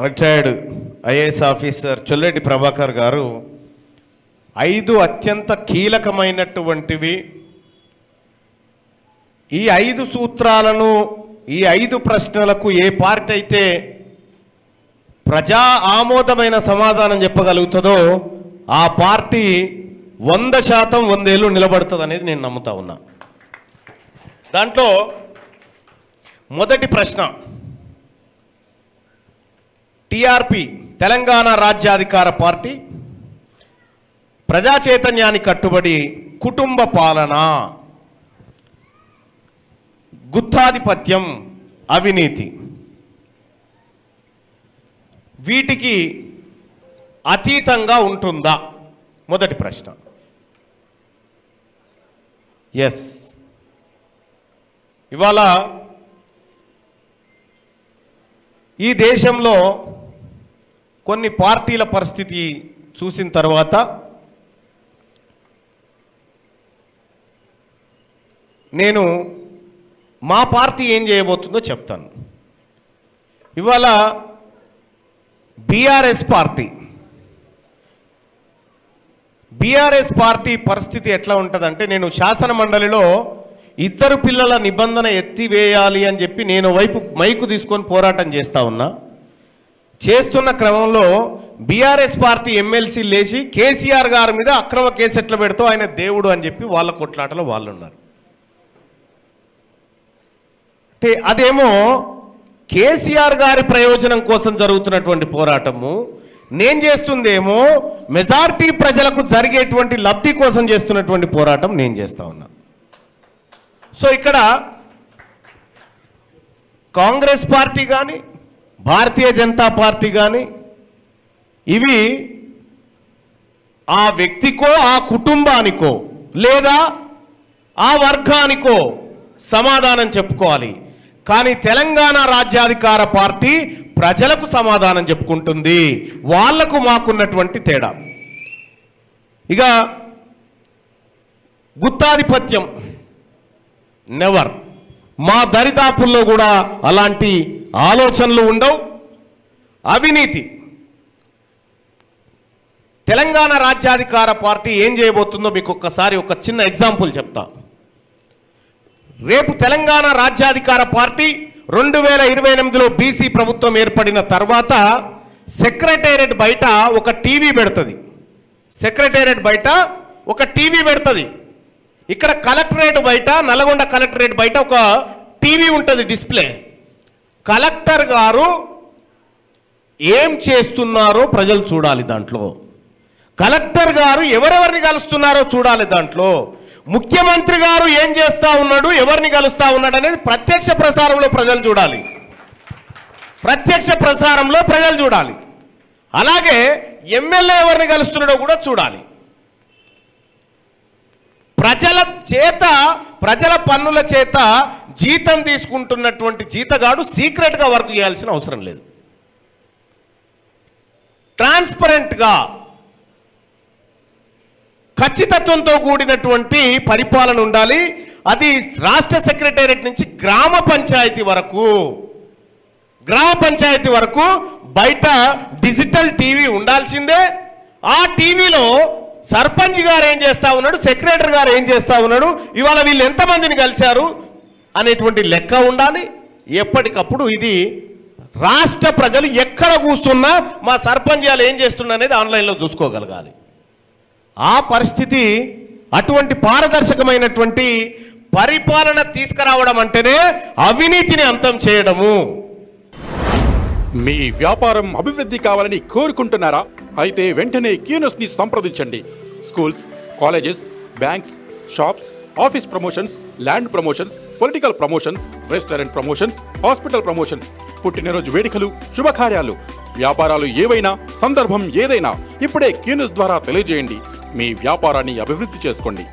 Retired IAS officer Cholleti Prabhakar గారు 5 అత్యంత కీలకమైనటువంటివి, ఈ 5 సూత్రాలను, ఈ 5 ప్రశ్నలకు ఏ పార్టీ అయితే ప్రజా ఆమోదమైన సమాధానం చెప్పగలుగుతుందో ఆ పార్టీ 100% 100 ఏళ్ళు నిలబడుతుంది అనేది నేను నమ్ముతా ఉన్నా. దాంట్లో మొదటి ప్రశ్న, టీఆర్పీ తెలంగాణ రాజ్యాధికార పార్టీ ప్రజా చైతన్యానికి కట్టుబడి కుటుంబ పాలన, గుత్తాధిపత్యం, అవినీతి వీటికి అతీతంగా ఉంటుందా? మొదటి ప్రశ్న. ఎస్. ఇవాళ ఈ దేశంలో కొన్ని పార్టీల పరిస్థితి చూసిన తర్వాత నేను మా పార్టీ ఏం చేయబోతుందో చెప్తాను. ఇవాళ బీఆర్ఎస్ పార్టీ పరిస్థితి ఎట్లా ఉంటుందంటే, నేను శాసన మండలిలో 2 పిల్లల నిబంధన ఎత్తివేయాలి అని చెప్పి నేను వైపు మైకు తీసుకొని పోరాటం చేస్తూ ఉన్నా. చేస్తున్న క్రమంలో బీఆర్ఎస్ పార్టీ ఎమ్మెల్సీ లేచి కేసీఆర్ గారి మీద అక్రమ కేసు ఎట్లా పెడుతూ ఆయన దేవుడు అని చెప్పి వాళ్ళ కొట్లాటలో వాళ్ళు ఉన్నారు. అంటే అదేమో కేసీఆర్ గారి ప్రయోజనం కోసం జరుగుతున్నటువంటి పోరాటము, నేను చేస్తుందేమో మెజారిటీ ప్రజలకు జరిగేటువంటి లబ్ధి కోసం చేస్తున్నటువంటి పోరాటం నేను చేస్తా ఉన్నా. సో ఇక్కడ కాంగ్రెస్ పార్టీ కానీ భారతీయ జనతా పార్టీ కానీ ఇవి ఆ వ్యక్తికో ఆ కుటుంబానికో లేదా ఆ వర్గానికో సమాధానం చెప్పుకోవాలి. కానీ తెలంగాణ రాజ్యాధికార పార్టీ ప్రజలకు సమాధానం చెప్పుకుంటుంది. వాళ్లకు మాకున్నటువంటి తేడా. ఇక గుత్తాధిపత్యం నెవర్, మా దరిదాపుల్లో కూడా అలాంటి ఆలోచనలు ఉండవు. అవినీతి, తెలంగాణ రాజ్యాధికార పార్టీ ఏం చేయబోతుందో మీకు ఒక్కసారి ఒక చిన్న ఎగ్జాంపుల్ చెప్తా. రేపు తెలంగాణ రాజ్యాధికార పార్టీ 2028లో బీసీ ప్రభుత్వం ఏర్పడిన తర్వాత సెక్రటేరియట్ బయట ఒక టీవీ పెడుతుంది. సెక్రటేరియట్ బయట ఒక టీవీ పెడుతుంది. ఇక్కడ కలెక్టరేట్ బయట, నల్గొండ కలెక్టరేట్ బయట ఒక టీవీ ఉంటుంది, డిస్ప్లే. కలెక్టర్ గారు ఏం చేస్తున్నారో ప్రజలు చూడాలి దాంట్లో. కలెక్టర్ గారు ఎవరెవరిని కలుస్తున్నారో చూడాలి దాంట్లో. ముఖ్యమంత్రి గారు ఏం చేస్తా ఉన్నాడు, ఎవరిని కలుస్తా ఉన్నాడు అనేది ప్రత్యక్ష ప్రసారంలో ప్రజలు చూడాలి. ప్రత్యక్ష ప్రసారంలో ప్రజలు చూడాలి. అలాగే ఎమ్మెల్యే ఎవరిని కలుస్తున్నాడో కూడా చూడాలి. ప్రజల చేత, ప్రజల పన్నుల చేత జీతం తీసుకుంటున్నటువంటి జీతగాడు సీక్రెట్గా వర్క్ చేయాల్సిన అవసరం లేదు. ట్రాన్స్పరెంట్గా, ఖచ్చితత్వంతో కూడినటువంటి పరిపాలన ఉండాలి. అది రాష్ట్ర సెక్రటేరియట్ నుంచి గ్రామ పంచాయతీ వరకు బయట డిజిటల్ టీవీ ఉండాల్సిందే. ఆ టీవీలో సర్పంచ్ గారు ఏం చేస్తా ఉన్నాడు, సెక్రటరీ గారు ఏం చేస్తా ఉన్నాడు, ఇవాళ వీళ్ళు ఎంతమందిని కలిశారు అనేటువంటి లెక్క ఉండాలి. ఎప్పటికప్పుడు ఇది రాష్ట్ర ప్రజలు ఎక్కడ కూస్తున్నా మా సర్పంచ్ గారు ఏం చేస్తున్నా అనేది ఆన్లైన్లో చూసుకోగలగాలి. ఆ పరిస్థితి, అటువంటి పారదర్శకమైనటువంటి పరిపాలన తీసుకురావడం అంటేనే అవినీతిని అంతం చేయడము. మీ వ్యాపారం అభివృద్ధి కావాలని కోరుకుంటున్నారా? అయితే వెంటనే క్యూనస్ ని సంప్రదించండి. Schools, colleges, banks, shops, office promotions, land promotions, political promotions, restaurant promotions, hospital promotions, పుట్టినరోజు వేడుకలు, శుభకార్యాలు, వ్యాపారాలు ఏవైనా, సందర్భం ఏదైనా ఇప్పుడే క్యూనస్ ద్వారా తెలియజేయండి. మీ వ్యాపారాన్ని అభివృద్ధి చేసుకోండి.